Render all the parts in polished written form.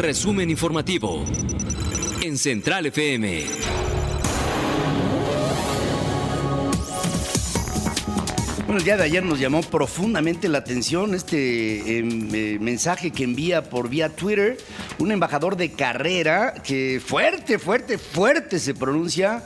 resumen informativo en Central FM. Bueno, el día de ayer nos llamó profundamente la atención este mensaje que envía por vía Twitter un embajador de carrera que fuerte se pronuncia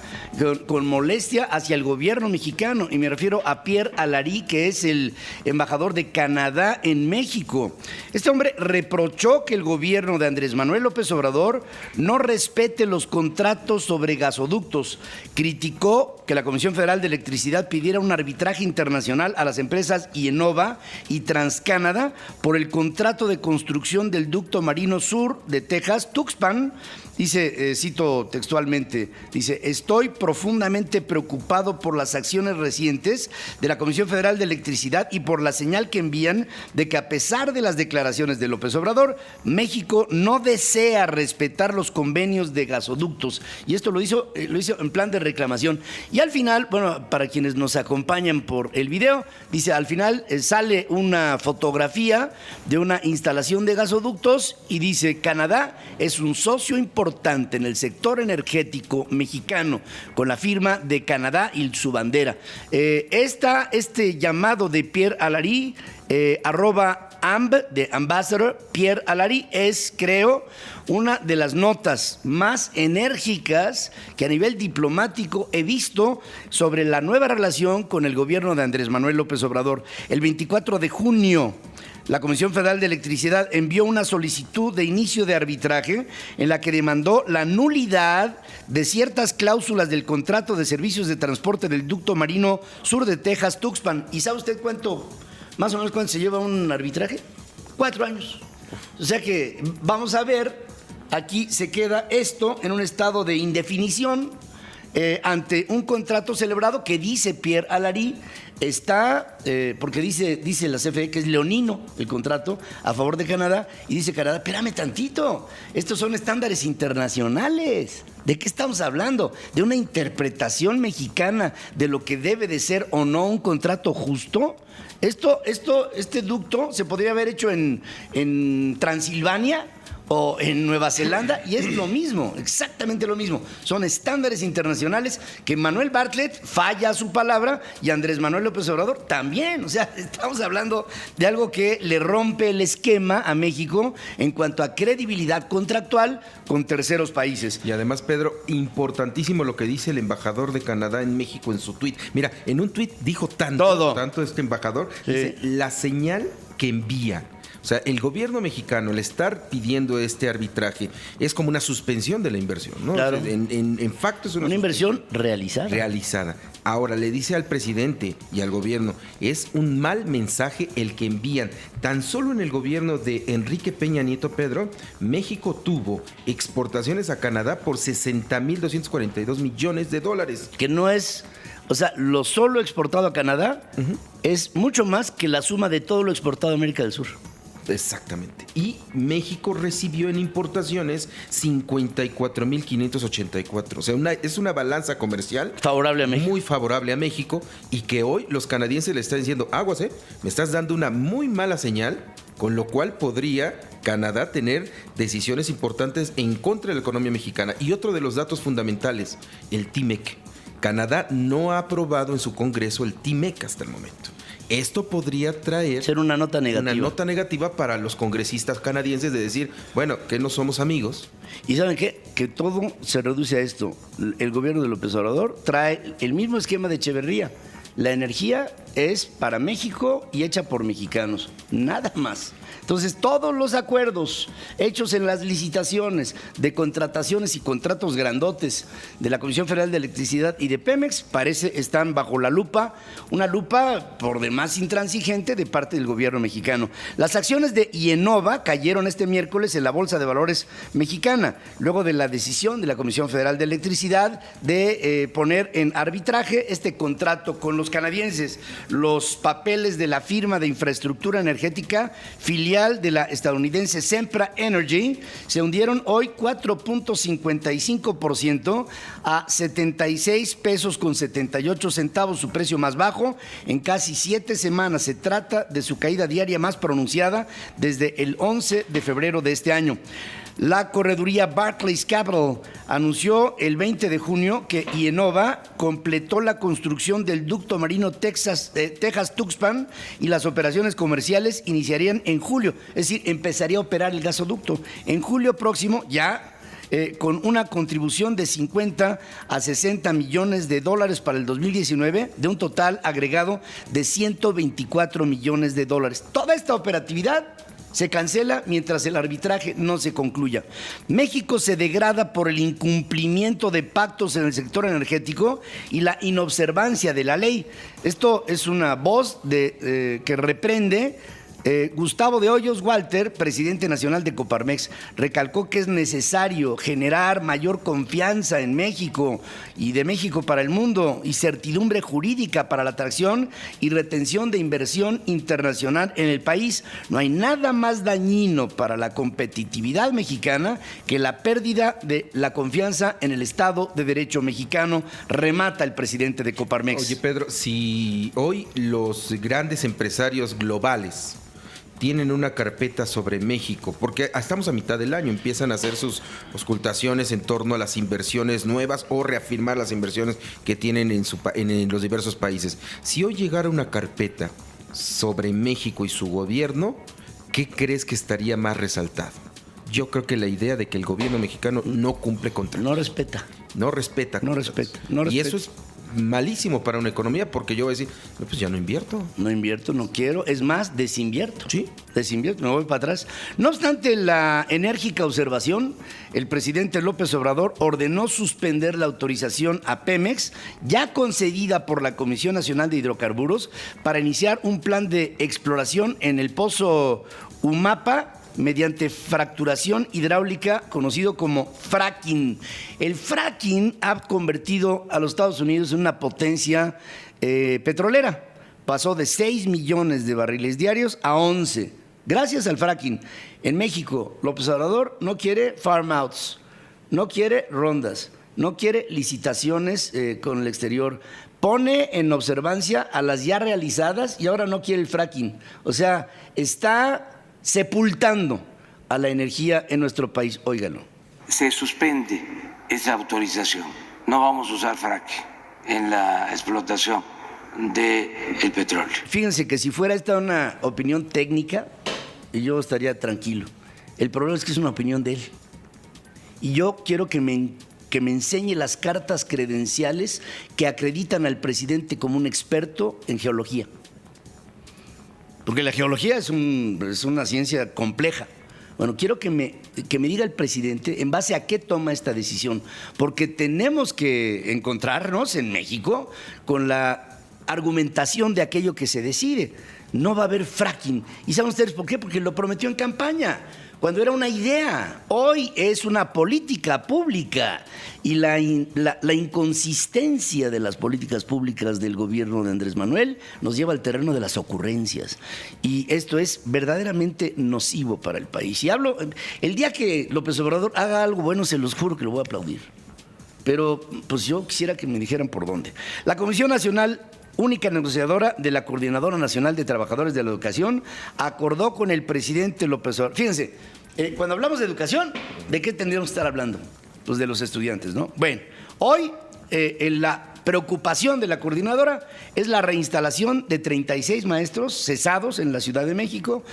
con molestia hacia el gobierno mexicano, y me refiero a Pierre Alarí, que es el embajador de Canadá en México. Este hombre reprochó que el gobierno de Andrés Manuel López Obrador no respete los contratos sobre gasoductos. Criticó que la Comisión Federal de Electricidad pidiera un arbitraje internacional a las empresas IEnova y TransCanada por el contrato de construcción del ducto marino sur de Texas, Tuxpan. Dice, cito textualmente, dice: estoy profundamente preocupado por las acciones recientes de la Comisión Federal de Electricidad y por la señal que envían de que, a pesar de las declaraciones de López Obrador, México no desea respetar los convenios de gasoductos. Y esto lo hizo en plan de reclamación. Y al final, bueno, para quienes nos acompañan por el video, dice, al final sale una fotografía de una instalación de gasoductos y dice: Canadá es un socio importante en el sector energético mexicano, con la firma de Canadá y su bandera. Este llamado de Pierre Alarí, @amb de Ambassador Pierre Alarí, es, creo, una de las notas más enérgicas que a nivel diplomático he visto sobre la nueva relación con el gobierno de Andrés Manuel López Obrador. El 24 de junio, la Comisión Federal de Electricidad envió una solicitud de inicio de arbitraje en la que demandó la nulidad de ciertas cláusulas del contrato de servicios de transporte del ducto marino sur de Texas, Tuxpan. ¿Y sabe usted más o menos cuánto se lleva un arbitraje? 4 años. O sea que vamos a ver, aquí se queda esto en un estado de indefinición ante un contrato celebrado que, dice Pierre Alarí, está, porque dice la CFE que es leonino el contrato a favor de Canadá, y dice Canadá: espérame tantito, estos son estándares internacionales. ¿De qué estamos hablando? ¿De una interpretación mexicana de lo que debe de ser o no un contrato justo? Este ducto se podría haber hecho en Transilvania o en Nueva Zelanda, y es lo mismo, exactamente lo mismo. Son estándares internacionales que Manuel Bartlett falla a su palabra y Andrés Manuel López Obrador también. O sea, estamos hablando de algo que le rompe el esquema a México en cuanto a credibilidad contractual con terceros países. Y además, Pedro, importantísimo lo que dice el embajador de Canadá en México en su tuit. Mira, en un tuit dijo tanto este embajador, dice, la señal que envía. O sea, el gobierno mexicano, al estar pidiendo este arbitraje, es como una suspensión de la inversión, ¿no? Claro. O sea, en facto es una inversión realizada. Ahora, le dice al presidente y al gobierno, es un mal mensaje el que envían. Tan solo en el gobierno de Enrique Peña Nieto, Pedro, México tuvo exportaciones a Canadá por $60,242 millones. Que no es... O sea, lo solo exportado a Canadá es mucho más que la suma de todo lo exportado a América del Sur. Exactamente. Y México recibió en importaciones 54,584. O sea, es una balanza comercial favorable a México. Muy favorable a México, y que hoy los canadienses le están diciendo: aguas, me estás dando una muy mala señal, con lo cual podría Canadá tener decisiones importantes en contra de la economía mexicana. Y otro de los datos fundamentales, el TIMEC. Canadá no ha aprobado en su Congreso el TIMEC hasta el momento. Esto podría ser una nota negativa. Una nota negativa para los congresistas canadienses, de decir, bueno, que no somos amigos. ¿Y saben qué? Que todo se reduce a esto. El gobierno de López Obrador trae el mismo esquema de Echeverría. La energía es para México y hecha por mexicanos, nada más. Entonces, todos los acuerdos hechos en las licitaciones de contrataciones y contratos grandotes de la Comisión Federal de Electricidad y de Pemex están bajo la lupa, una lupa por demás intransigente de parte del gobierno mexicano. Las acciones de IEnova cayeron este miércoles en la Bolsa de Valores mexicana, luego de la decisión de la Comisión Federal de Electricidad de poner en arbitraje este contrato con los canadienses. Los papeles de la firma de infraestructura energética filial filial de la estadounidense Sempra Energy, se hundieron hoy 4.55% a 76 pesos con 78 centavos, su precio más bajo en casi 7 semanas. Se trata de su caída diaria más pronunciada desde el 11 de febrero de este año. La correduría Barclays Capital anunció el 20 de junio que IEnova completó la construcción del ducto marino Texas-Tuxpan y las operaciones comerciales iniciarían en julio, es decir, empezaría a operar el gasoducto en julio próximo ya. Con una contribución de 50 a 60 millones de dólares para el 2019, de un total agregado de 124 millones de dólares. Toda esta operatividad se cancela mientras el arbitraje no se concluya. México se degrada por el incumplimiento de pactos en el sector energético y la inobservancia de la ley. Esto es una voz que reprende Gustavo de Hoyos Walter, presidente nacional de Coparmex, recalcó que es necesario generar mayor confianza en México y de México para el mundo y certidumbre jurídica para la atracción y retención de inversión internacional en el país. No hay nada más dañino para la competitividad mexicana que la pérdida de la confianza en el Estado de Derecho mexicano, remata el presidente de Coparmex. Oye, Pedro, si hoy los grandes empresarios globales tienen una carpeta sobre México, porque estamos a mitad del año, empiezan a hacer sus auscultaciones en torno a las inversiones nuevas o reafirmar las inversiones que tienen en los diversos países. Si hoy llegara una carpeta sobre México y su gobierno, ¿qué crees que estaría más resaltado? Yo creo que la idea de que el gobierno mexicano no cumple contratos. No respeta. No respeta. No respeta. Y eso es malísimo para una economía, porque yo voy a decir, no, pues ya no invierto. No invierto, no quiero. Es más, desinvierto. Sí. Desinvierto, me voy para atrás. No obstante la enérgica observación, el presidente López Obrador ordenó suspender la autorización a Pemex, ya concedida por la Comisión Nacional de Hidrocarburos, para iniciar un plan de exploración en el pozo Umapa, mediante fracturación hidráulica, conocido como fracking. El fracking ha convertido a los Estados Unidos en una potencia petrolera. Pasó de 6 millones de barriles diarios a 11, gracias al fracking. En México, López Obrador no quiere farm outs, no quiere rondas, no quiere licitaciones con el exterior. Pone en observancia a las ya realizadas y ahora no quiere el fracking. O sea, está sepultando a la energía en nuestro país. Óigalo. Se suspende esa autorización. No vamos a usar fracking en la explotación del petróleo. Fíjense que si fuera esta una opinión técnica, yo estaría tranquilo. El problema es que es una opinión de él. Y yo quiero que me enseñe las cartas credenciales que acreditan al presidente como un experto en geología. Porque la geología es una ciencia compleja. Bueno, quiero que me diga el presidente en base a qué toma esta decisión, porque tenemos que encontrarnos en México con la argumentación de aquello que se decide. No va a haber fracking. ¿Y saben ustedes por qué? Porque lo prometió en campaña, cuando era una idea. Hoy es una política pública. Y la inconsistencia de las políticas públicas del gobierno de Andrés Manuel nos lleva al terreno de las ocurrencias. Y esto es verdaderamente nocivo para el país. Y hablo, el día que López Obrador haga algo bueno, se los juro que lo voy a aplaudir. Pero pues yo quisiera que me dijeran por dónde. La Comisión Nacional, única negociadora de la Coordinadora Nacional de Trabajadores de la Educación, acordó con el presidente López Obrador. Fíjense, cuando hablamos de educación, ¿de qué tendríamos que estar hablando? Pues de los estudiantes, ¿no? Bueno, hoy la preocupación de la coordinadora es la reinstalación de 36 maestros cesados en la Ciudad de México.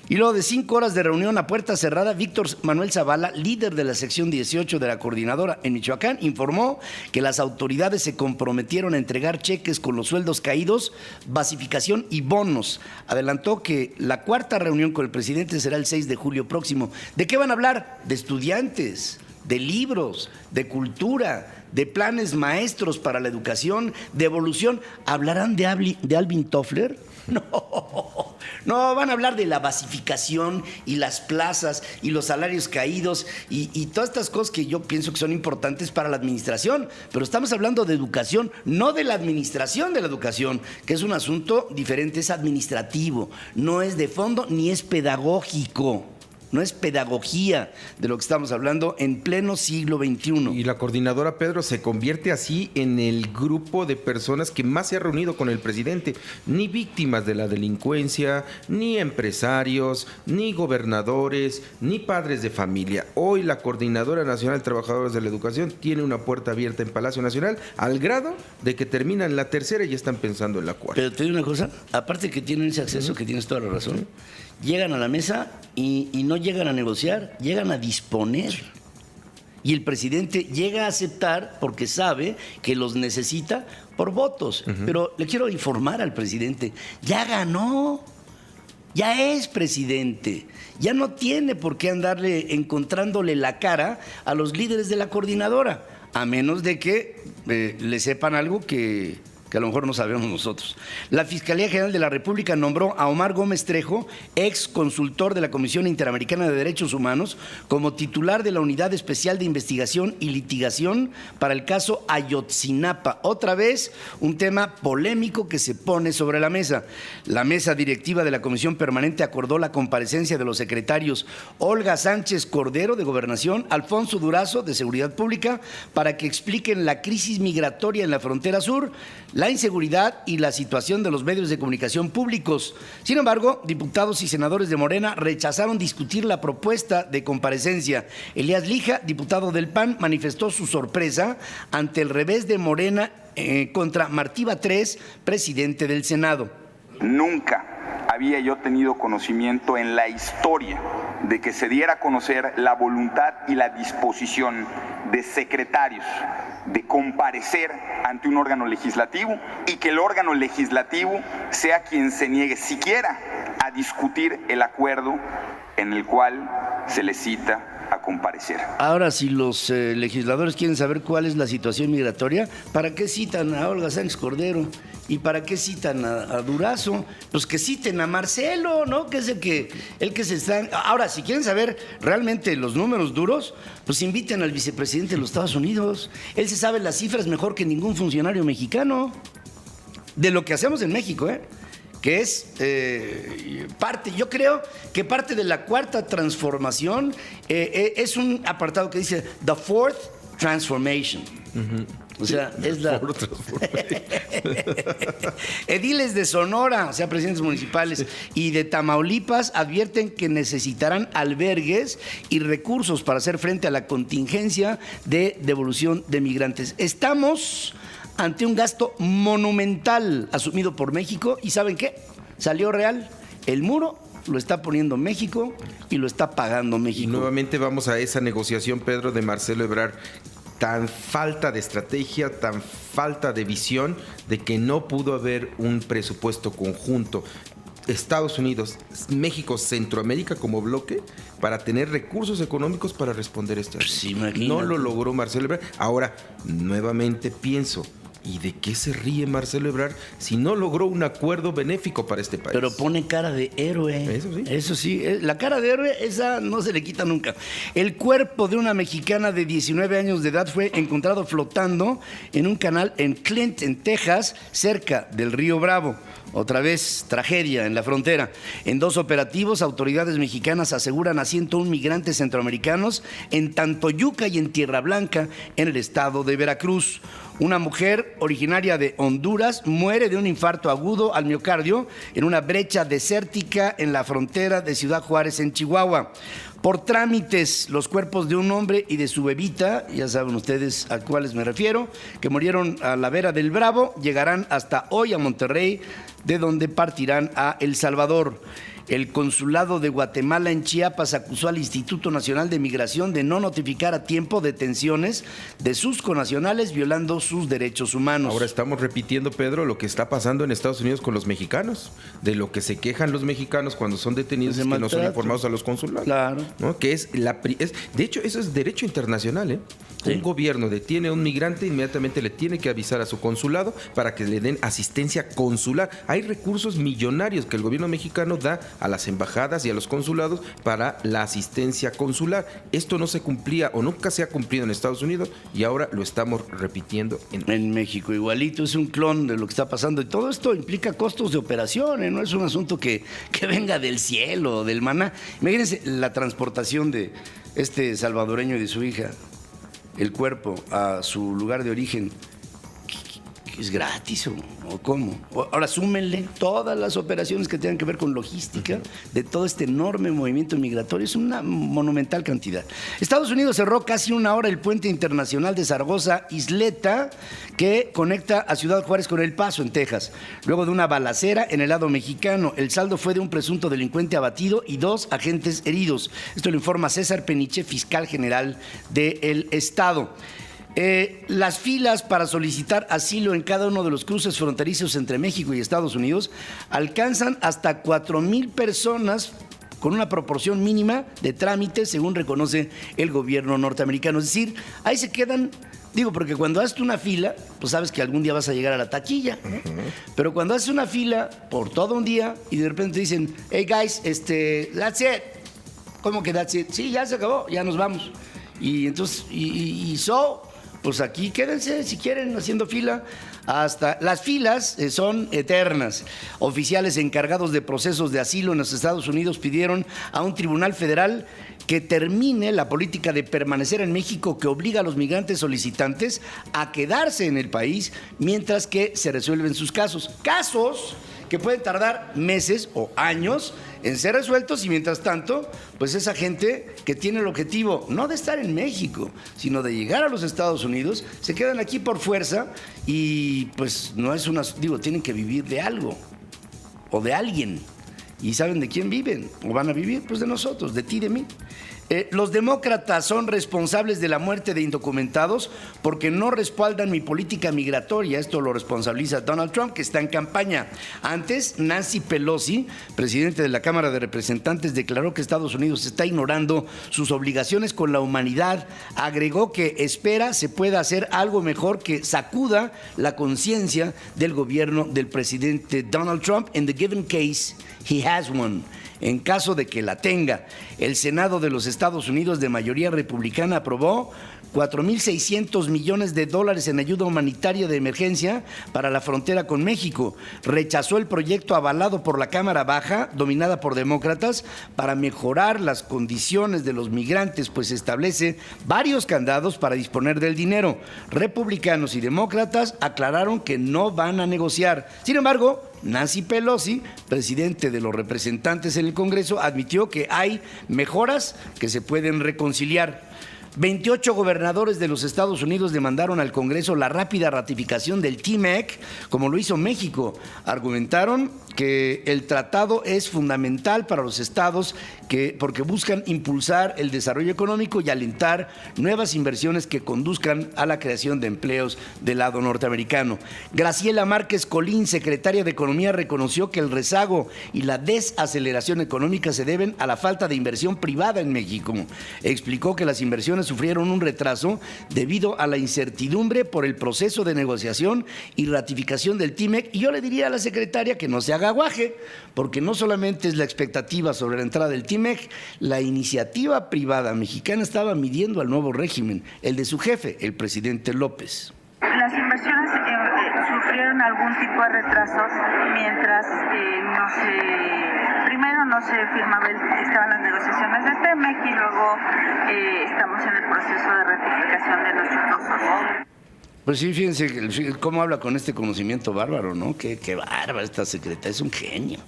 Y luego de 5 horas de reunión a puerta cerrada, Víctor Manuel Zavala, líder de la sección 18 de la coordinadora en Michoacán, informó que las autoridades se comprometieron a entregar cheques con los sueldos caídos, basificación y bonos. Adelantó que la 4ª reunión con el presidente será el 6 de julio próximo. ¿De qué van a hablar? De estudiantes, de libros, de cultura, de planes maestros para la educación, de evolución. ¿Hablarán de Alvin Toffler? No, van a hablar de la basificación y las plazas y los salarios caídos y todas estas cosas que yo pienso que son importantes para la administración. Pero estamos hablando de educación, no de la administración de la educación, que es un asunto diferente, es administrativo, no es de fondo ni es pedagógico. No es pedagogía de lo que estamos hablando en pleno siglo XXI. Y la coordinadora, Pedro, se convierte así en el grupo de personas que más se ha reunido con el presidente. Ni víctimas de la delincuencia, ni empresarios, ni gobernadores, ni padres de familia. Hoy la Coordinadora Nacional de Trabajadores de la Educación tiene una puerta abierta en Palacio Nacional, al grado de que terminan la tercera y ya están pensando en la cuarta. Pero te digo una cosa, aparte que tienen ese acceso, que tienes toda la razón, llegan a la mesa y no llegan a negociar, llegan a disponer. Y el presidente llega a aceptar porque sabe que los necesita por votos. Pero le quiero informar al presidente, ya ganó, ya es presidente, ya no tiene por qué andarle encontrándole la cara a los líderes de la coordinadora, a menos de que le sepan algo que a lo mejor no sabemos nosotros. La Fiscalía General de la República nombró a Omar Gómez Trejo, ex consultor de la Comisión Interamericana de Derechos Humanos, como titular de la Unidad Especial de Investigación y Litigación para el caso Ayotzinapa. Otra vez, un tema polémico que se pone sobre la mesa. La mesa directiva de la Comisión Permanente acordó la comparecencia de los secretarios Olga Sánchez Cordero, de Gobernación, Alfonso Durazo, de Seguridad Pública, para que expliquen la crisis migratoria en la frontera sur, la inseguridad y la situación de los medios de comunicación públicos. Sin embargo, diputados y senadores de Morena rechazaron discutir la propuesta de comparecencia. Elías Lija, diputado del PAN, manifestó su sorpresa ante el revés de Morena contra Martí Batres, presidente del Senado. Nunca había yo tenido conocimiento en la historia de que se diera a conocer la voluntad y la disposición de secretarios de comparecer ante un órgano legislativo y que el órgano legislativo sea quien se niegue siquiera a discutir el acuerdo en el cual se les cita a comparecer. Ahora, si los legisladores quieren saber cuál es la situación migratoria, ¿para qué citan a Olga Sánchez Cordero? ¿Y para qué citan a Durazo? Pues que citen a Marcelo, ¿no? Que es el que se está... Ahora, si quieren saber realmente los números duros, pues inviten al vicepresidente de los Estados Unidos. Él se sabe las cifras mejor que ningún funcionario mexicano de lo que hacemos en México, que es parte, yo creo que parte de la cuarta transformación es un apartado que dice The Fourth Transformation. O sea, es la... Ediles de Sonora, o sea, presidentes municipales, y de Tamaulipas advierten que necesitarán albergues y recursos para hacer frente a la contingencia de devolución de migrantes. Estamos ante un gasto monumental asumido por México y ¿saben qué? Salió real. El muro lo está poniendo México y lo está pagando México. Y nuevamente vamos a esa negociación, Pedro, de Marcelo Ebrard. Tan falta de estrategia, tan falta de visión, de que no pudo haber un presupuesto conjunto. Estados Unidos, México, Centroamérica como bloque para tener recursos económicos para responder a este asunto. No lo logró Marcelo Ebrard. Ahora, nuevamente pienso, ¿y de qué se ríe Marcelo Ebrard si no logró un acuerdo benéfico para este país? Pero pone cara de héroe. Eso sí. Eso sí, la cara de héroe, esa no se le quita nunca. El cuerpo de una mexicana de 19 años de edad fue encontrado flotando en un canal en Clint, en Texas, cerca del río Bravo. Otra vez, tragedia en la frontera. En 2 operativos, autoridades mexicanas aseguran a 101 migrantes centroamericanos en Tantoyuca y en Tierra Blanca, en el estado de Veracruz. Una mujer originaria de Honduras muere de un infarto agudo al miocardio en una brecha desértica en la frontera de Ciudad Juárez, en Chihuahua. Por trámites, los cuerpos de un hombre y de su bebita, ya saben ustedes a cuáles me refiero, que murieron a la vera del Bravo, llegarán hasta hoy a Monterrey, de donde partirán a El Salvador. El consulado de Guatemala en Chiapas acusó al Instituto Nacional de Migración de no notificar a tiempo detenciones de sus connacionales violando sus derechos humanos. Ahora estamos repitiendo, Pedro, lo que está pasando en Estados Unidos con los mexicanos, de lo que se quejan los mexicanos cuando son detenidos y que no son informados a los consulados. Claro. ¿No? Que de hecho, eso es derecho internacional, ¿eh? Sí. Un gobierno detiene a un migrante, inmediatamente le tiene que avisar a su consulado para que le den asistencia consular. Hay recursos millonarios que el gobierno mexicano da a las embajadas y a los consulados para la asistencia consular. Esto no se cumplía o nunca se ha cumplido en Estados Unidos y ahora lo estamos repitiendo en México. Igualito, es un clon de lo que está pasando y todo esto implica costos de operaciones, no es un asunto que venga del cielo, del maná. Imagínense la transportación de este salvadoreño y de su hija, el cuerpo a su lugar de origen. ¿Es gratis o cómo? Ahora súmenle todas las operaciones que tengan que ver con logística de todo este enorme movimiento migratorio. Es una monumental cantidad. Estados Unidos cerró casi una hora el puente internacional de Zaragoza Isleta que conecta a Ciudad Juárez con El Paso, en Texas. Luego de una balacera en el lado mexicano, el saldo fue de un presunto delincuente abatido y 2 agentes heridos. Esto lo informa César Peniche, fiscal general del Estado. Las filas para solicitar asilo en cada uno de los cruces fronterizos entre México y Estados Unidos alcanzan hasta 4,000 personas con una proporción mínima de trámites, según reconoce el gobierno norteamericano. Es decir, ahí se quedan, digo, porque cuando haces una fila, pues sabes que algún día vas a llegar a la taquilla, ¿no? Pero cuando haces una fila por todo un día y de repente dicen, hey guys, that's it. ¿Cómo que that's it? Sí, ya se acabó, ya nos vamos. Y entonces, pues aquí quédense si quieren haciendo fila. Hasta las filas son eternas. Oficiales encargados de procesos de asilo en los Estados Unidos pidieron a un tribunal federal que termine la política de permanecer en México que obliga a los migrantes solicitantes a quedarse en el país mientras que se resuelven sus casos. Casos que pueden tardar meses o años en ser resueltos y mientras tanto, pues esa gente que tiene el objetivo no de estar en México, sino de llegar a los Estados Unidos, se quedan aquí por fuerza y pues no es tienen que vivir de algo o de alguien. ¿Y saben de quién viven? ¿O van a vivir? Pues de nosotros, de ti, de mí. Los demócratas son responsables de la muerte de indocumentados porque no respaldan mi política migratoria. Esto lo responsabiliza Donald Trump, que está en campaña. Antes, Nancy Pelosi, presidente de la Cámara de Representantes, declaró que Estados Unidos está ignorando sus obligaciones con la humanidad. Agregó que espera se pueda hacer algo mejor que sacuda la conciencia del gobierno del presidente Donald Trump. In the given case, he has one. En caso de que la tenga, el Senado de los Estados Unidos de mayoría republicana aprobó $4,600 millones en ayuda humanitaria de emergencia para la frontera con México. Rechazó el proyecto avalado por la Cámara Baja, dominada por demócratas, para mejorar las condiciones de los migrantes, pues establece varios candados para disponer del dinero. Republicanos y demócratas aclararon que no van a negociar. Sin embargo, Nancy Pelosi, presidente de los representantes en el Congreso, admitió que hay mejoras que se pueden reconciliar. 28 gobernadores de los Estados Unidos demandaron al Congreso la rápida ratificación del TMEC, como lo hizo México. Argumentaron que el tratado es fundamental para los estados porque buscan impulsar el desarrollo económico y alentar nuevas inversiones que conduzcan a la creación de empleos del lado norteamericano. Graciela Márquez Colín, secretaria de Economía, reconoció que el rezago y la desaceleración económica se deben a la falta de inversión privada en México. Explicó que las inversiones sufrieron un retraso debido a la incertidumbre por el proceso de negociación y ratificación del TMEC. Y yo le diría a la secretaria que no se haga aguaje, porque no solamente es la expectativa sobre la entrada del TMEC, la iniciativa privada mexicana estaba midiendo al nuevo régimen, el de su jefe, el presidente López. Las inversiones sufrieron algún tipo de retrasos mientras primero no se estaban las negociaciones de TMEC y luego estamos en el proceso de ratificación de nuestros dos socios. Pues sí, fíjense cómo habla con este conocimiento bárbaro, ¿no? Qué bárbara esta secretaria, es un genio.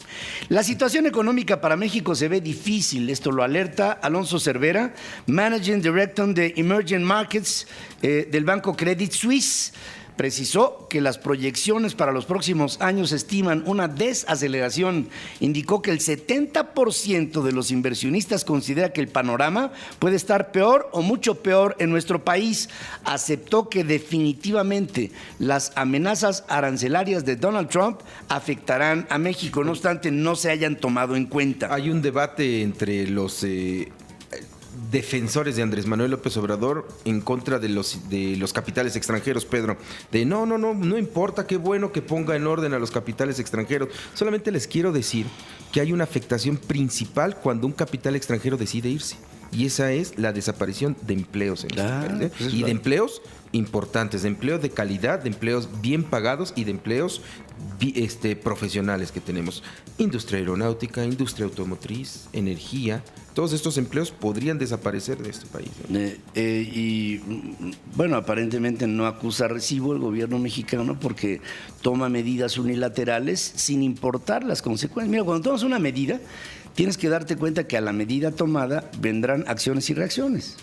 La situación económica para México se ve difícil, esto lo alerta Alonso Cervera, Managing Director de Emerging Markets del Banco Credit Suisse. precisó que las proyecciones para los próximos años estiman una desaceleración. Indicó que el 70% de los inversionistas considera que el panorama puede estar peor o mucho peor en nuestro país. Aceptó que definitivamente las amenazas arancelarias de Donald Trump afectarán a México, no obstante no se hayan tomado en cuenta. Hay un debate entre los defensores de Andrés Manuel López Obrador en contra de los capitales extranjeros, Pedro. De no importa, qué bueno que ponga en orden a los capitales extranjeros. Solamente les quiero decir que hay una afectación principal cuando un capital extranjero decide irse. Y esa es la desaparición de empleos en este país, ¿eh? Pues y de empleos importantes, de empleos de calidad, de empleos bien pagados y de empleos profesionales que tenemos. Industria aeronáutica, industria automotriz, energía, todos estos empleos podrían desaparecer de este país, ¿eh? Y bueno, aparentemente no acusa recibo el gobierno mexicano porque toma medidas unilaterales sin importar las consecuencias. Mira, cuando tomas una medida, tienes que darte cuenta que a la medida tomada vendrán acciones y reacciones.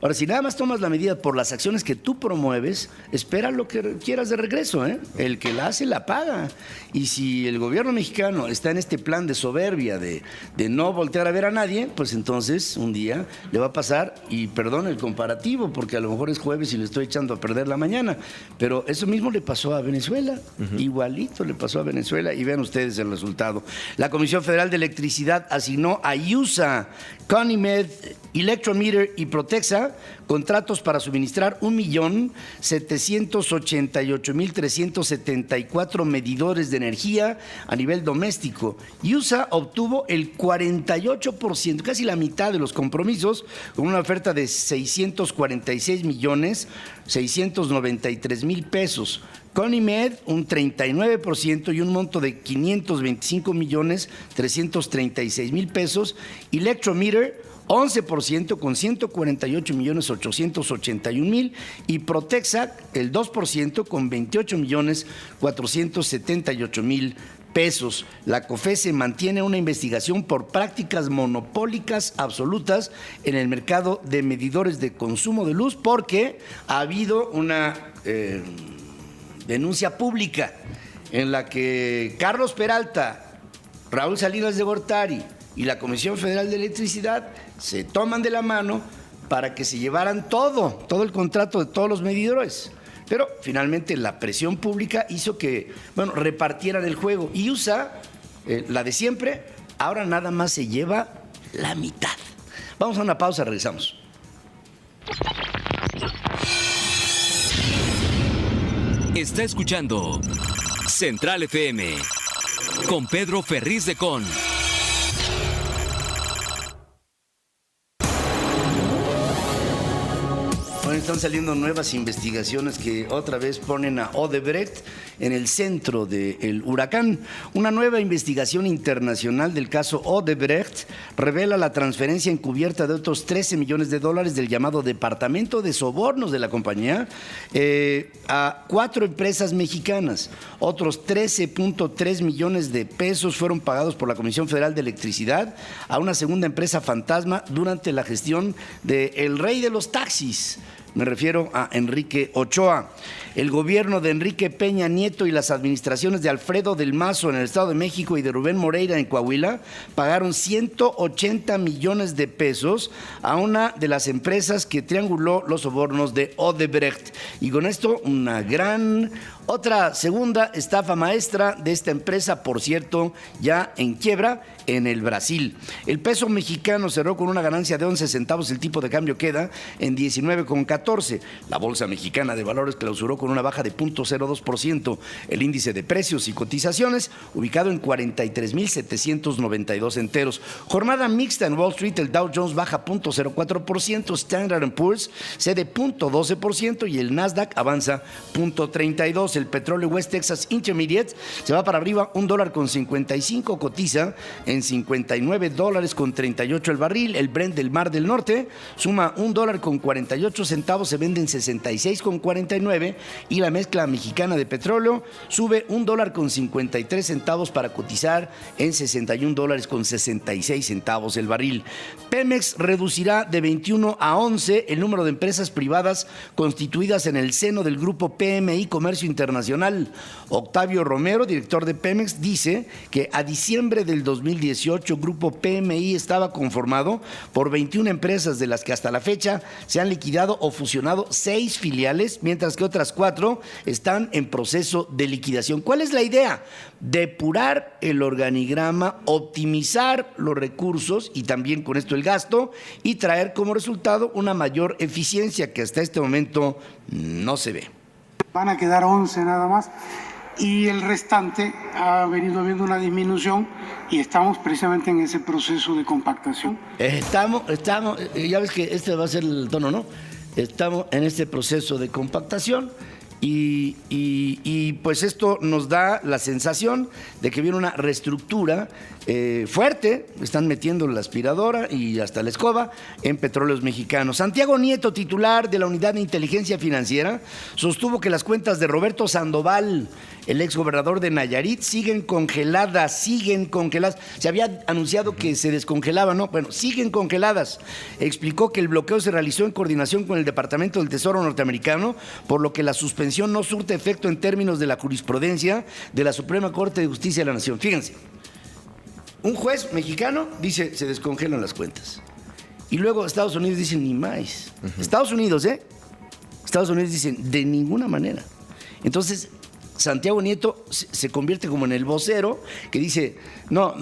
Ahora, si nada más tomas la medida por las acciones que tú promueves, espera lo que quieras de regreso, ¿eh? El que la hace, la paga. Y si el gobierno mexicano está en este plan de soberbia, de no voltear a ver a nadie, pues entonces un día le va a pasar, y perdón el comparativo, porque a lo mejor es jueves y le estoy echando a perder la mañana, pero eso mismo le pasó a Venezuela, igualito le pasó a Venezuela, y vean ustedes el resultado. La Comisión Federal de Electricidad asignó a IUSA, CONIMED, Electrometer y Protexa contratos para suministrar 1.788.374 medidores de energía a nivel doméstico. IUSA obtuvo el 48%, casi la mitad de los compromisos, con una oferta de 646.693.000 pesos. CONIMED un 39% y un monto de 525.336.000 pesos. Electrometer 11% con 148.881.000 y Protexa el 2% con 28.478.000 pesos. La COFESE mantiene una investigación por prácticas monopólicas absolutas en el mercado de medidores de consumo de luz porque ha habido una denuncia pública en la que Carlos Peralta, Raúl Salinas de Gortari y la Comisión Federal de Electricidad se toman de la mano para que se llevaran todo el contrato de todos los medidores. Pero finalmente la presión pública hizo que, repartieran el juego. Y USA, la de siempre, ahora nada más se lleva la mitad. Vamos a una pausa, regresamos. Está escuchando Central FM con Pedro Ferriz de Con. Bueno, están saliendo nuevas investigaciones que otra vez ponen a Odebrecht en el centro del huracán. Una nueva investigación internacional del caso Odebrecht revela la transferencia encubierta de otros $13 millones del llamado Departamento de Sobornos de la compañía a 4 empresas mexicanas. Otros 13.3 millones de pesos fueron pagados por la Comisión Federal de Electricidad a una segunda empresa fantasma durante la gestión de el rey de los taxis. Me refiero a Enrique Ochoa. El gobierno de Enrique Peña Nieto y las administraciones de Alfredo del Mazo en el Estado de México y de Rubén Moreira en Coahuila pagaron 180 millones de pesos a una de las empresas que trianguló los sobornos de Odebrecht. Y con esto, otra segunda estafa maestra de esta empresa, por cierto, ya en quiebra en el Brasil. El peso mexicano cerró con una ganancia de 11 centavos, el tipo de cambio queda en 19,14. La bolsa mexicana de valores clausuró con una baja de 0.02%. El índice de precios y cotizaciones ubicado en 43.792 enteros. Jornada mixta en Wall Street, el Dow Jones baja 0.04%, Standard & Poor's cede 0.12% y el Nasdaq avanza 0.32%. El petróleo West Texas Intermediate se va para arriba, $1.55, cotiza en en $59.38 el barril. El Brent del Mar del Norte suma $1.48, se vende en 66.49, y la mezcla mexicana de petróleo sube $1.53 para cotizar en $61.66 el barril. Pemex reducirá de 21 a 11 el número de empresas privadas constituidas en el seno del grupo PMI Comercio Internacional. Octavio Romero, director de Pemex, dice que a diciembre del 2018 el grupo PMI estaba conformado por 21 empresas, de las que hasta la fecha se han liquidado o fusionado 6 filiales, mientras que otras 4 están en proceso de liquidación. ¿Cuál es la idea? Depurar el organigrama, optimizar los recursos y también con esto el gasto, y traer como resultado una mayor eficiencia que hasta este momento no se ve. Van a quedar 11 nada más, y el restante ha venido habiendo una disminución, y estamos precisamente en ese proceso de compactación. Estamos, ya ves que este va a ser el tono, ¿no? Estamos en este proceso de compactación. Y pues esto nos da la sensación de que viene una reestructura fuerte. Están metiendo la aspiradora y hasta la escoba en Petróleos Mexicanos. Santiago Nieto, titular de la Unidad de Inteligencia Financiera, sostuvo que las cuentas de Roberto Sandoval, el exgobernador de Nayarit, siguen congeladas. Se había anunciado que se descongelaban, ¿no? Bueno, siguen congeladas. Explicó que el bloqueo se realizó en coordinación con el Departamento del Tesoro norteamericano, por lo que la suspensión no surte efecto en términos de la jurisprudencia de la Suprema Corte de Justicia de la Nación. Fíjense, un juez mexicano dice se descongelan las cuentas, y luego Estados Unidos dice ni más. Estados Unidos dicen de ninguna manera. Entonces Santiago Nieto se convierte como en el vocero que dice no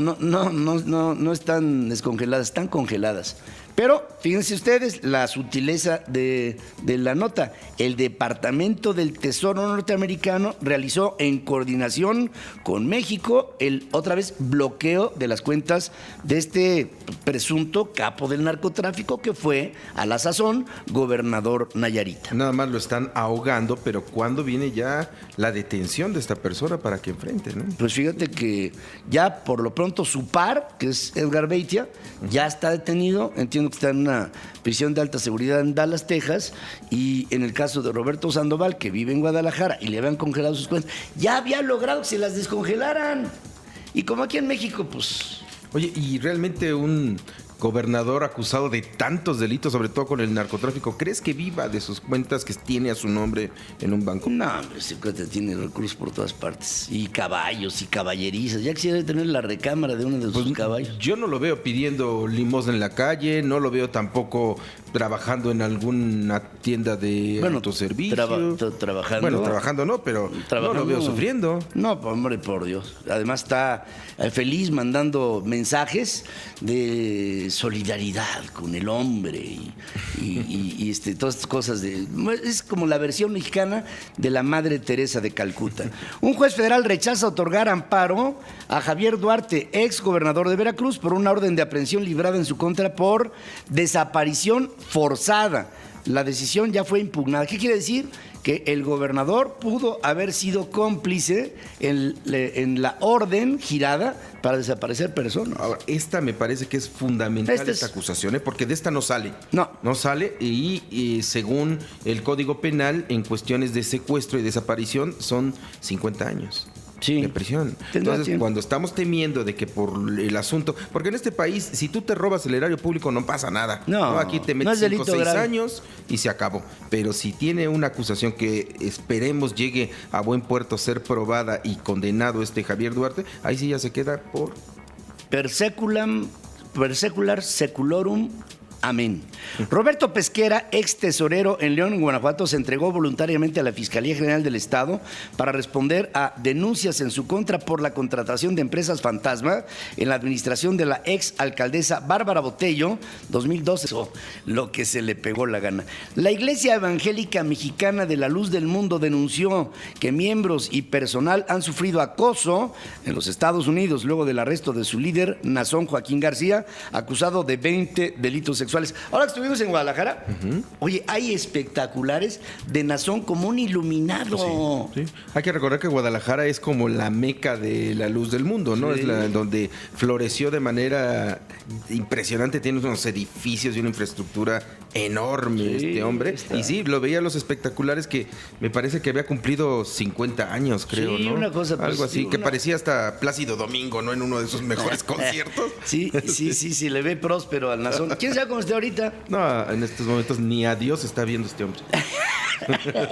están descongeladas, están congeladas. Pero fíjense ustedes la sutileza de la nota. El Departamento del Tesoro norteamericano realizó en coordinación con México el otra vez bloqueo de las cuentas de este presunto capo del narcotráfico, que fue a la sazón gobernador Nayarita. Nada más lo están ahogando, pero ¿cuándo viene ya la detención de esta persona para que enfrente, ¿no? Pues fíjate que ya por lo pronto su par, que es Edgar Beitia, ya está detenido. Entiendo que está en una prisión de alta seguridad en Dallas, Texas, y en el caso de Roberto Sandoval, que vive en Guadalajara y le habían congelado sus cuentas, ya había logrado que se las descongelaran. Y como aquí en México, pues... Oye, y realmente un gobernador acusado de tantos delitos, sobre todo con el narcotráfico, ¿crees que viva de sus cuentas que tiene a su nombre en un banco? No, hombre, ese cuate tiene recursos por todas partes, y caballos y caballerizas. Ya quisiera tener la recámara de uno de sus caballos. Yo no lo veo pidiendo limosna en la calle, no lo veo tampoco trabajando en alguna tienda de autoservicio. Trabajando. Bueno, trabajando no, pero no lo veo sufriendo. No, hombre, por Dios. Además está feliz mandando mensajes de solidaridad con el hombre y todas estas cosas. Es como la versión mexicana de la Madre Teresa de Calcuta. Un juez federal rechaza otorgar amparo a Javier Duarte, ex gobernador de Veracruz, por una orden de aprehensión librada en su contra por desaparición forzada. La decisión ya fue impugnada. ¿Qué quiere decir? Que el gobernador pudo haber sido cómplice en la orden girada para desaparecer personas. Ahora, esta me parece que es fundamental, esta acusación, porque de esta no sale. No sale, y según el Código Penal, en cuestiones de secuestro y desaparición son 50 años. Sí, de prisión. Entonces, cuando estamos temiendo de que por el asunto, porque en este país, si tú te robas el erario público, no pasa nada. No, aquí te metes 5 o 6 años y se acabó. Pero si tiene una acusación que esperemos llegue a buen puerto, ser probada y condenado Javier Duarte, ahí sí ya se queda por persecular seculorum. Amén. Roberto Pesquera, ex tesorero en León, Guanajuato, se entregó voluntariamente a la Fiscalía General del Estado para responder a denuncias en su contra por la contratación de empresas fantasma en la administración de la ex alcaldesa Bárbara Botello, 2012. Lo que se le pegó la gana. La Iglesia Evangélica Mexicana de la Luz del Mundo denunció que miembros y personal han sufrido acoso en los Estados Unidos luego del arresto de su líder, Nazón Joaquín García, acusado de 20 delitos sexuales. sexuales. Ahora que estuvimos en Guadalajara, oye, hay espectaculares de Nazón como un iluminado. Sí. Hay que recordar que Guadalajara es como la meca de la luz del mundo, ¿no? Sí. Es donde floreció de manera impresionante, tiene unos edificios y una infraestructura enorme este hombre. está. Y sí, lo veía en los espectaculares que me parece que había cumplido 50 años, creo, Sí, ¿no? una cosa, pues, algo así, sí, que una- parecía hasta Plácido Domingo, ¿no? En uno de sus mejores conciertos. Sí, le ve próspero al Nazón. ¿Quién sabe cómo esté ahorita? No, en estos momentos ni a Dios está viendo este hombre.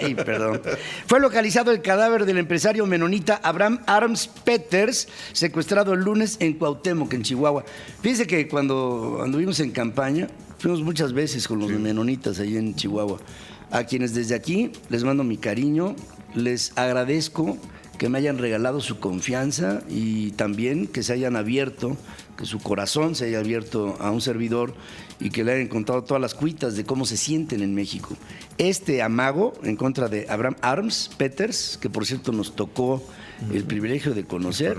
Ay, perdón. Fue localizado el cadáver del empresario menonita Abraham Arms Peters, secuestrado el lunes en Cuauhtémoc, en Chihuahua. Fíjense que cuando anduvimos en campaña, fuimos muchas veces con los menonitas ahí en Chihuahua. A quienes desde aquí les mando mi cariño, les agradezco que me hayan regalado su confianza y también que se hayan abierto, que su corazón se haya abierto a un servidor y que le hayan contado todas las cuitas de cómo se sienten en México. Este amago en contra de Abraham Arms Peters, que por cierto nos tocó el privilegio de conocer,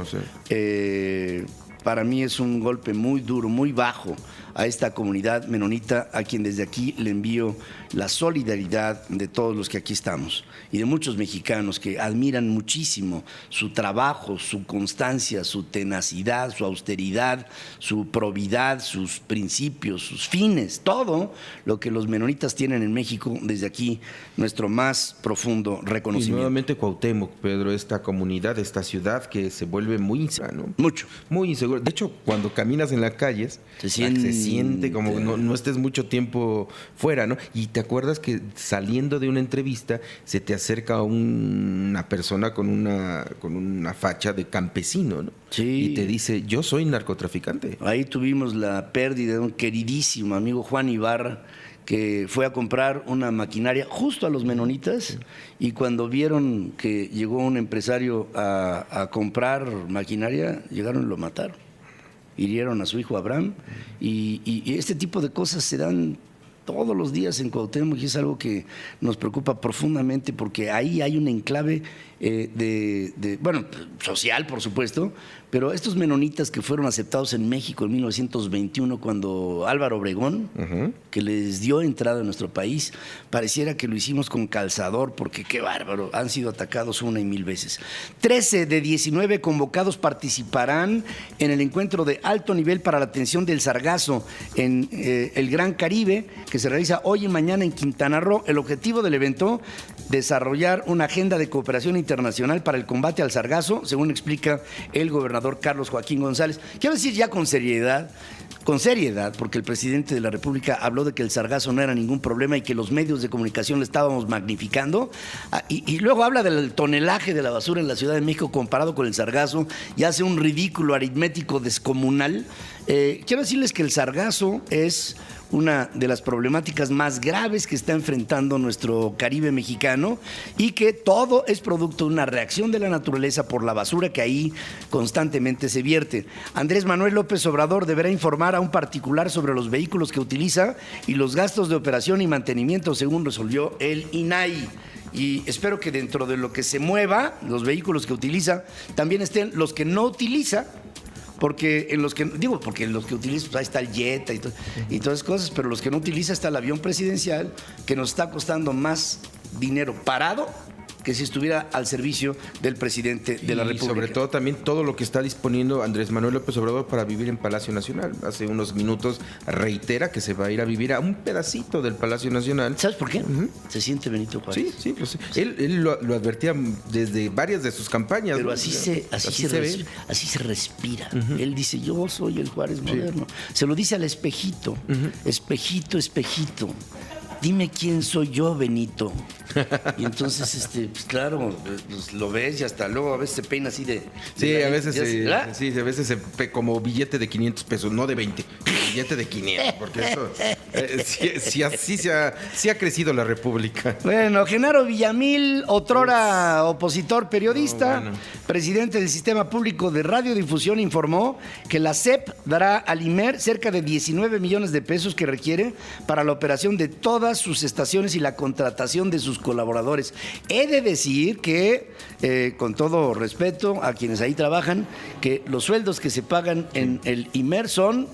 para mí es un golpe muy duro, muy bajo a esta comunidad menonita, a quien desde aquí le envío la solidaridad de todos los que aquí estamos y de muchos mexicanos que admiran muchísimo su trabajo, su constancia, su tenacidad, su austeridad, su probidad, sus principios, sus fines, todo lo que los menonitas tienen en México. Desde aquí, nuestro más profundo Y reconocimiento. nuevamente Cuauhtémoc, Pedro, esta comunidad, esta ciudad que se vuelve muy insegura, ¿no? Mucho. Muy insegura. De hecho, cuando caminas en las calles, Se siente como no estés mucho tiempo fuera, ¿no? Y te acuerdas que saliendo de una entrevista se te acerca una persona con una facha de campesino, ¿no? Sí. Y te dice, yo soy narcotraficante. Ahí tuvimos la pérdida de un queridísimo amigo, Juan Ibarra, que fue a comprar una maquinaria justo a los menonitas, y cuando vieron que llegó un empresario a comprar maquinaria, llegaron y lo mataron. Hirieron a su hijo Abraham, y este tipo de cosas se dan todos los días en Cuauhtémoc, y es algo que nos preocupa profundamente porque ahí hay un enclave bueno, social, por supuesto, pero estos menonitas que fueron aceptados en México en 1921, cuando Álvaro Obregón, que les dio entrada a nuestro país, pareciera que lo hicimos con calzador, porque qué bárbaro, han sido atacados una y mil veces. 13 de 19 convocados participarán en el encuentro de alto nivel para la atención del sargazo en el Gran Caribe, que se realiza hoy y mañana en Quintana Roo. El objetivo del evento, desarrollar una agenda de cooperación internacional para el combate al sargazo, según explica el gobernador Carlos Joaquín González. Quiero decir ya con seriedad, porque el presidente de la República habló de que el sargazo no era ningún problema y que los medios de comunicación lo estábamos magnificando, y luego habla del tonelaje de la basura en la Ciudad de México comparado con el sargazo y hace un ridículo aritmético descomunal. Quiero decirles que el sargazo es una de las problemáticas más graves que está enfrentando nuestro Caribe mexicano, y que todo es producto de una reacción de la naturaleza por la basura que ahí constantemente se vierte. Andrés Manuel López Obrador deberá informar a un particular sobre los vehículos que utiliza y los gastos de operación y mantenimiento, según resolvió el INAI. Y espero que dentro de lo que se mueva, los vehículos que utiliza, también estén los que no utiliza, porque en los que utiliza, pues ahí está el jet y todas esas cosas, pero los que no utiliza está el avión presidencial, que nos está costando más dinero parado que si estuviera al servicio del presidente de la República. Y sobre todo también todo lo que está disponiendo Andrés Manuel López Obrador para vivir en Palacio Nacional. Hace unos minutos reitera que se va a ir a vivir a un pedacito del Palacio Nacional. ¿Sabes por qué? Se siente Benito Juárez. Sí, pues sí. Él lo advertía desde varias de sus campañas. Pero ¿no? así se respira. Él dice, yo soy el Juárez moderno. Se lo dice al espejito. Espejito, espejito, dime quién soy yo, Benito. Y entonces, pues claro, pues lo ves y hasta luego a veces se peina así de... Sí, a veces ¿verdad? a veces como billete de 500 pesos, no de 20, billete de 500, porque eso sí ha crecido la República. Bueno, Genaro Villamil, otrora opositor periodista, bueno. presidente del Sistema Público de Radiodifusión, informó que la SEP dará al IMER cerca de 19 millones de pesos que requiere para la operación de todas sus estaciones y la contratación de sus colaboradores. He de decir que, con todo respeto a quienes ahí trabajan, que los sueldos que se pagan en el IMER son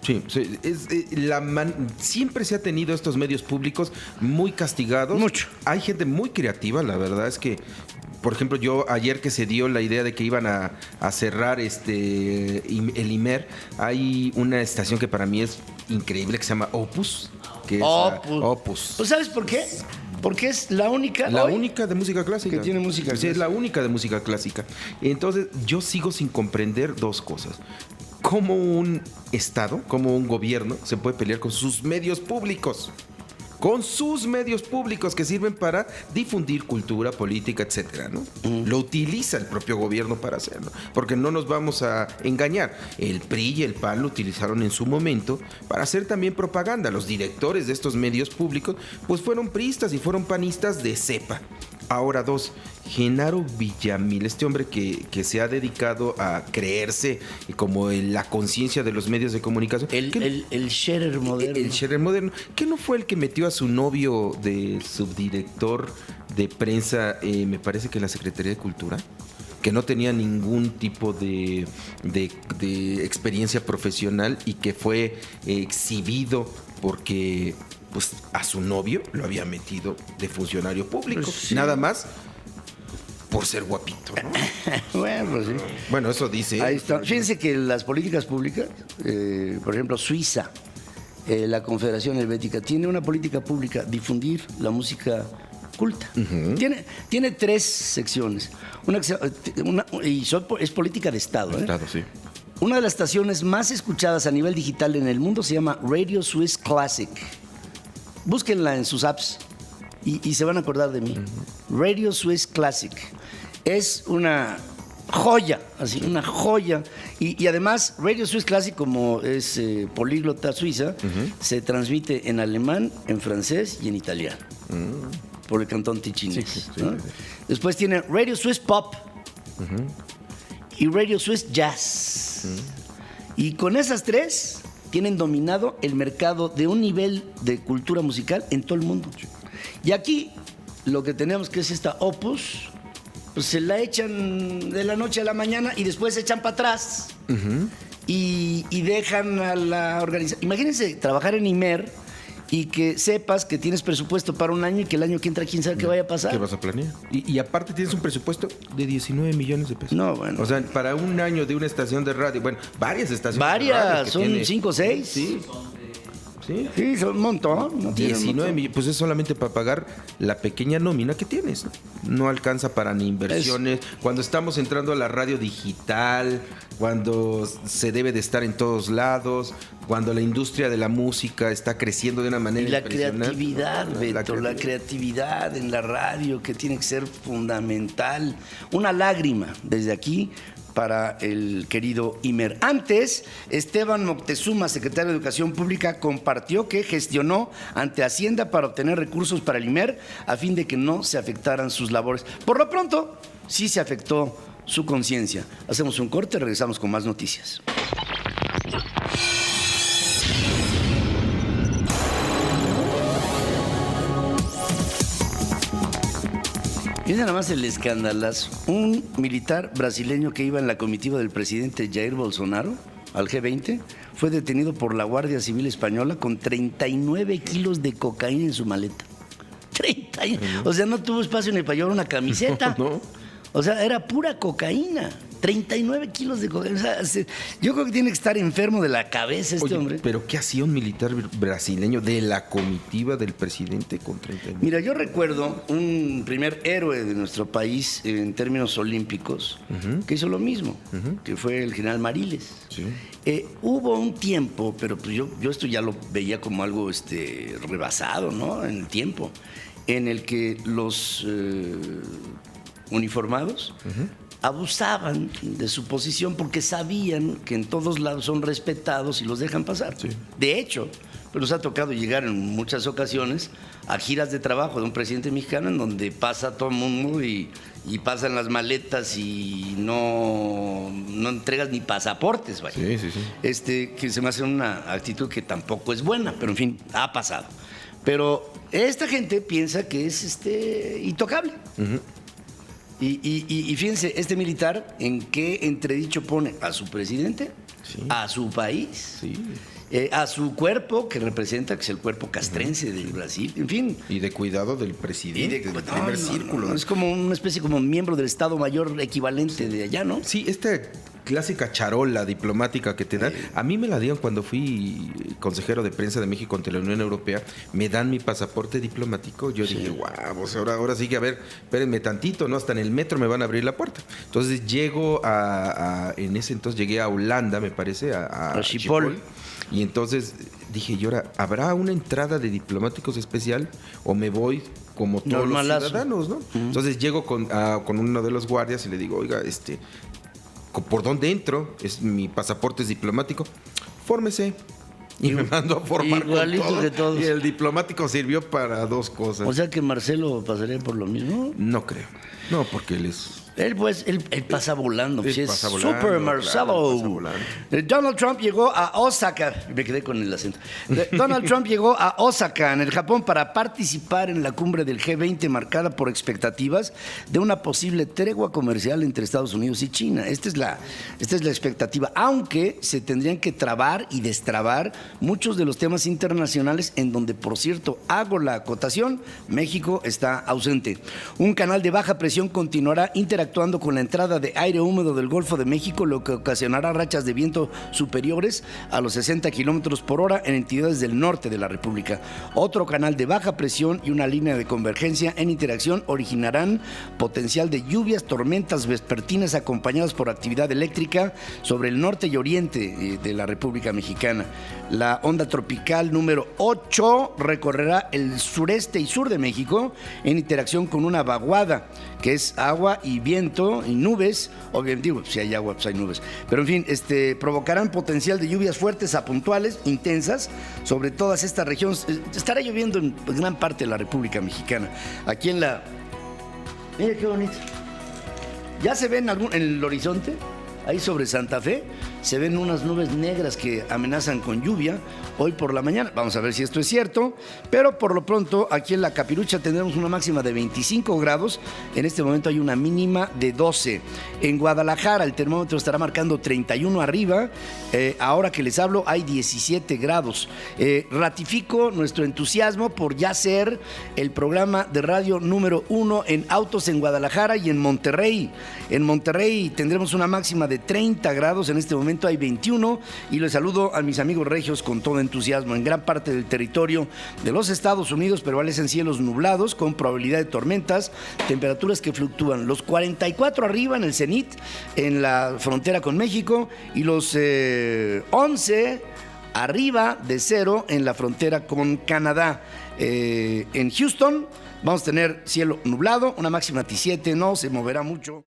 Sí, sí, siempre se ha tenido estos medios públicos muy castigados. Mucho. Hay gente muy creativa, la verdad es que, por ejemplo, yo ayer que se dio la idea de que iban a cerrar el IMER, hay una estación que para mí es increíble que se llama Opus. Que es Opus. Pues ¿sabes por qué? Porque es la única de música clásica. que tiene música clásica. Sí, es la única de música clásica. Entonces, yo sigo sin comprender dos cosas. ¿Cómo un Estado, cómo un gobierno se puede pelear con sus medios públicos? Con sus medios públicos que sirven para difundir cultura, política, etcétera, ¿no? Lo utiliza el propio gobierno para hacerlo, porque no nos vamos a engañar. El PRI y el PAN lo utilizaron en su momento para hacer también propaganda. Los directores de estos medios públicos, pues fueron priistas y fueron panistas de cepa. Ahora dos, Genaro Villamil, este hombre que se ha dedicado a creerse como la conciencia de los medios de comunicación. El Scherer moderno. El Scherer moderno. ¿Qué no fue el que metió a su novio de subdirector de prensa, me parece que en la Secretaría de Cultura? Que no tenía ningún tipo de experiencia profesional y que fue exhibido porque pues a su novio lo había metido de funcionario público. Pues sí. Nada más por ser guapito, ¿no? Bueno, pues sí. Bueno, eso dice. Ahí está. Fíjense que las políticas públicas, por ejemplo, Suiza, la Confederación Helvética, tiene una política pública, difundir la música culta. Uh-huh. Tiene 3 secciones. Es política de Estado. Estado, sí. Una de las estaciones más escuchadas a nivel digital en el mundo se llama Radio Swiss Classic. Búsquenla en sus apps y se van a acordar de mí. Uh-huh. Radio Swiss Classic. Es una joya, así, una joya. Y además, Radio Swiss Classic, como es políglota suiza, uh-huh, se transmite en alemán, en francés y en italiano. Uh-huh. Por el cantón Ticino. Sí, ¿no? Sí. Después tiene Radio Swiss Pop, uh-huh, y Radio Swiss Jazz. Uh-huh. Y con esas 3 tienen dominado el mercado de un nivel de cultura musical en todo el mundo. Y aquí lo que tenemos que es esta Opus, pues se la echan de la noche a la mañana y después se echan para atrás. Uh-huh. Y dejan a la organización. Imagínense trabajar en IMER y que sepas que tienes presupuesto para un año y que el año que entra quién sabe qué vaya a pasar. ¿Qué vas a planear? Y aparte tienes un presupuesto de 19 millones de pesos. No, bueno. O sea, para un año de una estación de radio, bueno, varias estaciones de radio. Varias, son 5 o 6. Sí. Sí, son un montón. No 19 millones, pues es solamente para pagar la pequeña nómina que tienes. No alcanza para ni inversiones. Cuando estamos entrando a la radio digital, cuando se debe de estar en todos lados, cuando la industria de la música está creciendo de una manera impresionante. Creatividad, Beto, la creatividad en la radio, que tiene que ser fundamental. Una lágrima desde aquí para el querido IMER. Antes, Esteban Moctezuma, secretario de Educación Pública, compartió que gestionó ante Hacienda para obtener recursos para el IMER a fin de que no se afectaran sus labores. Por lo pronto, sí se afectó su conciencia. Hacemos un corte, regresamos con más noticias. Fíjense nada más el escandalazo. Un militar brasileño que iba en la comitiva del presidente Jair Bolsonaro al G20 fue detenido por la Guardia Civil Española con 39 kilos de cocaína en su maleta. 30. O sea, no tuvo espacio ni para llevar una camiseta. No. O sea, era pura cocaína. 39 kilos de cocaína. O sea, yo creo que tiene que estar enfermo de la cabeza este hombre. ¿Pero qué hacía un militar brasileño de la comitiva del presidente con 39? Mira, yo recuerdo un primer héroe de nuestro país en términos olímpicos, uh-huh, que hizo lo mismo, uh-huh, que fue el general Mariles. Sí. Hubo un tiempo, pero pues yo esto ya lo veía como algo rebasado, ¿no? En el tiempo, en el que los uniformados, uh-huh, abusaban de su posición porque sabían que en todos lados son respetados y los dejan pasar. Sí. De hecho, pues nos ha tocado llegar en muchas ocasiones a giras de trabajo de un presidente mexicano en donde pasa todo el mundo y pasan las maletas y no entregas ni pasaportes, vaya. Sí. Que se me hace una actitud que tampoco es buena, pero en fin, ha pasado. Pero esta gente piensa que es intocable. Uh-huh. Y fíjense, este militar, ¿en qué entredicho pone? A su presidente, sí, a su país. Sí. a su cuerpo que representa, que es el cuerpo castrense del Brasil, en fin. Y de cuidado del presidente, del primer círculo. No, es como una especie como miembro del Estado Mayor equivalente de allá, ¿no? Sí, esta clásica charola diplomática que te dan, a mí me la dieron cuando fui consejero de prensa de México ante la Unión Europea, me dan mi pasaporte diplomático, yo dije, guau, pues ahora sí que, a ver, espérenme tantito, ¿no? Hasta en el metro me van a abrir la puerta. Entonces llego en ese entonces llegué a Holanda, me parece, a Schiphol. Y entonces dije, ¿y ahora habrá una entrada de diplomáticos especial o me voy como todos Normalazo. los ciudadanos, ¿no? Entonces llego con uno de los guardias y le digo, oiga, ¿por dónde entro? Mi pasaporte es diplomático. Fórmese. Y me mandó a formar igualito con todo. que todos. Y el diplomático sirvió para dos cosas. O sea que Marcelo pasaría por lo mismo. No creo. No, porque él es... Él pasa volando. Él Sí, es pasa volando, Super claro, Marcelo. pasa volando. Donald Trump llegó a Osaka. Me quedé con el acento. Donald Trump llegó a Osaka, en el Japón, para participar en la cumbre del G20 marcada por expectativas de una posible tregua comercial entre Estados Unidos y China. Esta es la expectativa, aunque se tendrían que trabar y destrabar muchos de los temas internacionales en donde, por cierto, hago la acotación, México está ausente. Un canal de baja presión continuará interactuando con la entrada de aire húmedo del Golfo de México, lo que ocasionará rachas de viento superiores a los 60 kilómetros por hora en entidades del norte de la República. Otro canal de baja presión y una línea de convergencia en interacción originarán potencial de lluvias, tormentas vespertinas acompañadas por actividad eléctrica sobre el norte y oriente de la República Mexicana. La onda tropical número 8 recorrerá el sureste y sur de México en interacción con una vaguada, que es agua y viento y nubes. Obviamente, digo, si hay agua, pues hay nubes. Pero en fin, provocarán potencial de lluvias fuertes a puntuales, intensas, sobre todas estas regiones. Estará lloviendo en gran parte de la República Mexicana. Aquí en la... Mira qué bonito. ¿Ya se ven en el horizonte? Ahí sobre Santa Fe se ven unas nubes negras que amenazan con lluvia hoy por la mañana. Vamos a ver si esto es cierto, pero por lo pronto aquí en La Capirucha tendremos una máxima de 25 grados. En este momento hay una mínima de 12. En Guadalajara el termómetro estará marcando 31 arriba. Ahora que les hablo hay 17 grados. Ratifico nuestro entusiasmo por ya ser el programa de radio número 1 en autos en Guadalajara y en Monterrey. En Monterrey tendremos una máxima de 30 grados, en este momento hay 21, y les saludo a mis amigos regios con todo entusiasmo. En gran parte del territorio de los Estados Unidos prevalecen cielos nublados con probabilidad de tormentas, temperaturas que fluctúan los 44 arriba en el cenit, en la frontera con México, y los 11 arriba de 0 en la frontera con Canadá. En Houston vamos a tener cielo nublado, una máxima de 17, no se moverá mucho.